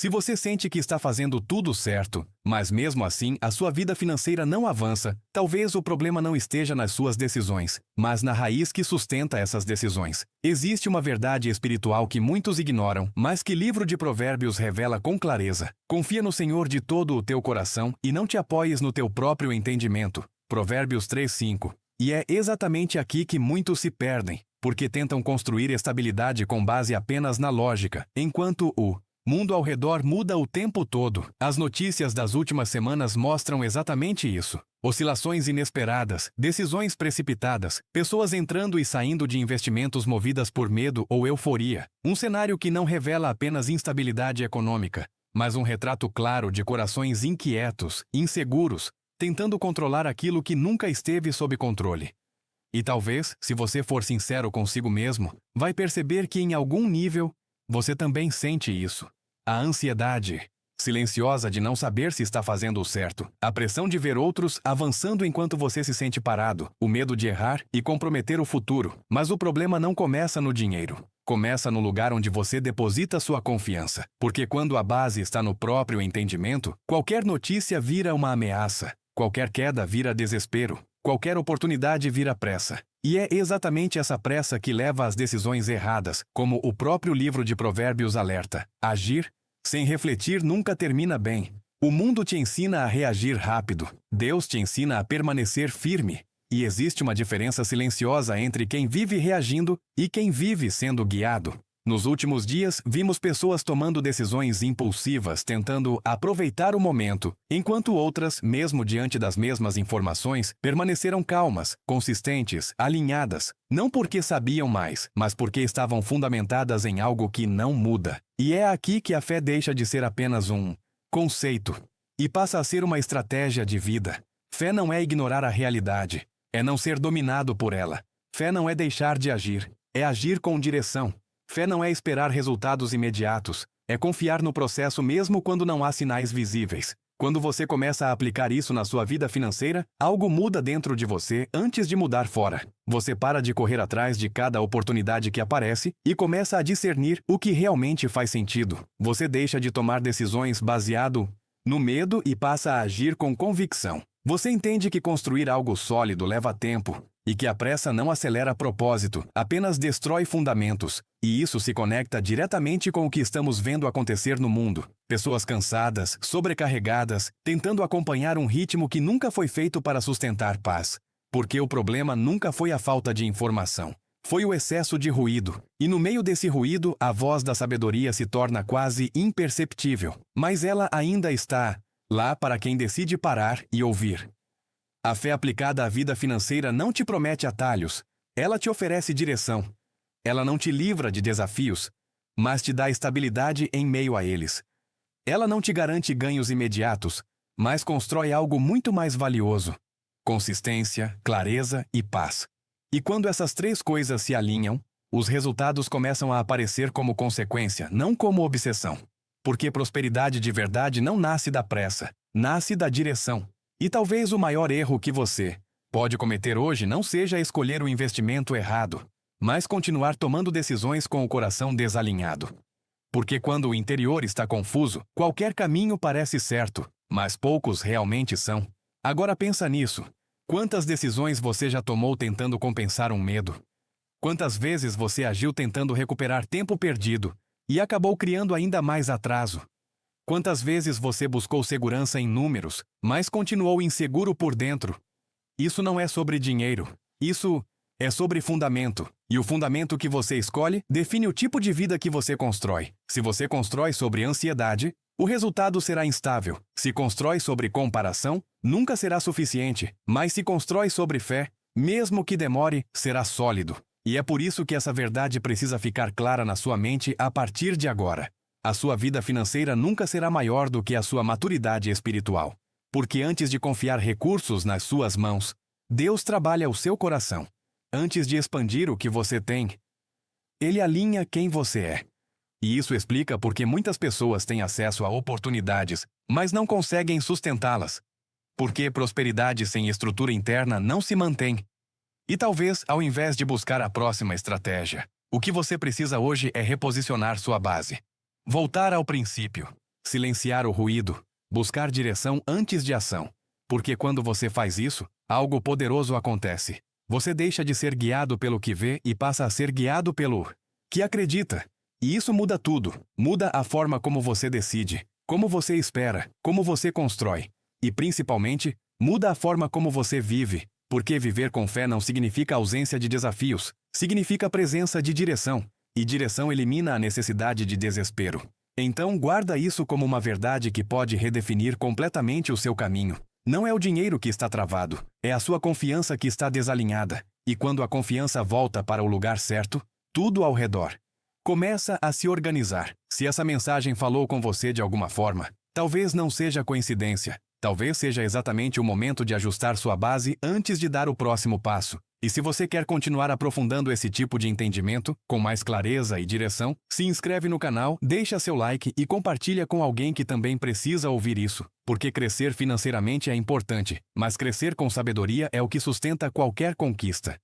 Se você sente que está fazendo tudo certo, mas mesmo assim a sua vida financeira não avança, talvez o problema não esteja nas suas decisões, mas na raiz que sustenta essas decisões. Existe uma verdade espiritual que muitos ignoram, mas que o livro de Provérbios revela com clareza. Confia no Senhor de todo o teu coração e não te apoies no teu próprio entendimento. Provérbios 3:5. E é exatamente aqui que muitos se perdem, porque tentam construir estabilidade com base apenas na lógica, enquanto o mundo ao redor muda o tempo todo. As notícias das últimas semanas mostram exatamente isso. Oscilações inesperadas, decisões precipitadas, pessoas entrando e saindo de investimentos movidas por medo ou euforia. Um cenário que não revela apenas instabilidade econômica, mas um retrato claro de corações inquietos, inseguros, tentando controlar aquilo que nunca esteve sob controle. E talvez, se você for sincero consigo mesmo, vai perceber que em algum nível, você também sente isso. A ansiedade silenciosa de não saber se está fazendo o certo, a pressão de ver outros avançando enquanto você se sente parado, o medo de errar e comprometer o futuro. Mas o problema não começa no dinheiro. Começa no lugar onde você deposita sua confiança. Porque quando a base está no próprio entendimento, qualquer notícia vira uma ameaça, qualquer queda vira desespero, qualquer oportunidade vira pressa. E é exatamente essa pressa que leva às decisões erradas, como o próprio livro de Provérbios alerta. Agir sem refletir nunca termina bem. O mundo te ensina a reagir rápido. Deus te ensina a permanecer firme. E existe uma diferença silenciosa entre quem vive reagindo e quem vive sendo guiado. Nos últimos dias, vimos pessoas tomando decisões impulsivas, tentando aproveitar o momento, enquanto outras, mesmo diante das mesmas informações, permaneceram calmas, consistentes, alinhadas, não porque sabiam mais, mas porque estavam fundamentadas em algo que não muda. E é aqui que a fé deixa de ser apenas um conceito e passa a ser uma estratégia de vida. Fé não é ignorar a realidade, é não ser dominado por ela. Fé não é deixar de agir, é agir com direção. Fé não é esperar resultados imediatos, é confiar no processo mesmo quando não há sinais visíveis. Quando você começa a aplicar isso na sua vida financeira, algo muda dentro de você antes de mudar fora. Você para de correr atrás de cada oportunidade que aparece e começa a discernir o que realmente faz sentido. Você deixa de tomar decisões baseado no medo e passa a agir com convicção. Você entende que construir algo sólido leva tempo e que a pressa não acelera propósito, apenas destrói fundamentos. E isso se conecta diretamente com o que estamos vendo acontecer no mundo. Pessoas cansadas, sobrecarregadas, tentando acompanhar um ritmo que nunca foi feito para sustentar paz. Porque o problema nunca foi a falta de informação. Foi o excesso de ruído. E no meio desse ruído, a voz da sabedoria se torna quase imperceptível. Mas ela ainda está lá para quem decide parar e ouvir. A fé aplicada à vida financeira não te promete atalhos. Ela te oferece direção. Ela não te livra de desafios, mas te dá estabilidade em meio a eles. Ela não te garante ganhos imediatos, mas constrói algo muito mais valioso: consistência, clareza e paz. E quando essas três coisas se alinham, os resultados começam a aparecer como consequência, não como obsessão. Porque prosperidade de verdade não nasce da pressa, nasce da direção. E talvez o maior erro que você pode cometer hoje não seja escolher o investimento errado, mas continuar tomando decisões com o coração desalinhado. Porque quando o interior está confuso, qualquer caminho parece certo, mas poucos realmente são. Agora pensa nisso. Quantas decisões você já tomou tentando compensar um medo? Quantas vezes você agiu tentando recuperar tempo perdido e acabou criando ainda mais atraso? Quantas vezes você buscou segurança em números, mas continuou inseguro por dentro? Isso não é sobre dinheiro. Isso é sobre fundamento. E o fundamento que você escolhe define o tipo de vida que você constrói. Se você constrói sobre ansiedade, o resultado será instável. Se constrói sobre comparação, nunca será suficiente. Mas se constrói sobre fé, mesmo que demore, será sólido. E é por isso que essa verdade precisa ficar clara na sua mente a partir de agora. A sua vida financeira nunca será maior do que a sua maturidade espiritual. Porque antes de confiar recursos nas suas mãos, Deus trabalha o seu coração. Antes de expandir o que você tem, Ele alinha quem você é. E isso explica por que muitas pessoas têm acesso a oportunidades, mas não conseguem sustentá-las. Porque prosperidade sem estrutura interna não se mantém. E talvez, ao invés de buscar a próxima estratégia, o que você precisa hoje é reposicionar sua base. Voltar ao princípio. silenciar o ruído, buscar direção antes de ação. Porque quando você faz isso, algo poderoso acontece. Você deixa de ser guiado pelo que vê e passa a ser guiado pelo que acredita. E isso muda tudo. Muda a forma como você decide, como você espera, como você constrói. E principalmente, muda a forma como você vive. Porque viver com fé não significa ausência de desafios, significa presença de direção. E direção elimina a necessidade de desespero. Então guarda isso como uma verdade que pode redefinir completamente o seu caminho. Não é o dinheiro que está travado, é a sua confiança que está desalinhada. E quando a confiança volta para o lugar certo, tudo ao redor começa a se organizar. Se essa mensagem falou com você de alguma forma, talvez não seja coincidência. Talvez seja exatamente o momento de ajustar sua base antes de dar o próximo passo. E se você quer continuar aprofundando esse tipo de entendimento, com mais clareza e direção, se inscreve no canal, deixa seu like e compartilha com alguém que também precisa ouvir isso. Porque crescer financeiramente é importante, mas crescer com sabedoria é o que sustenta qualquer conquista.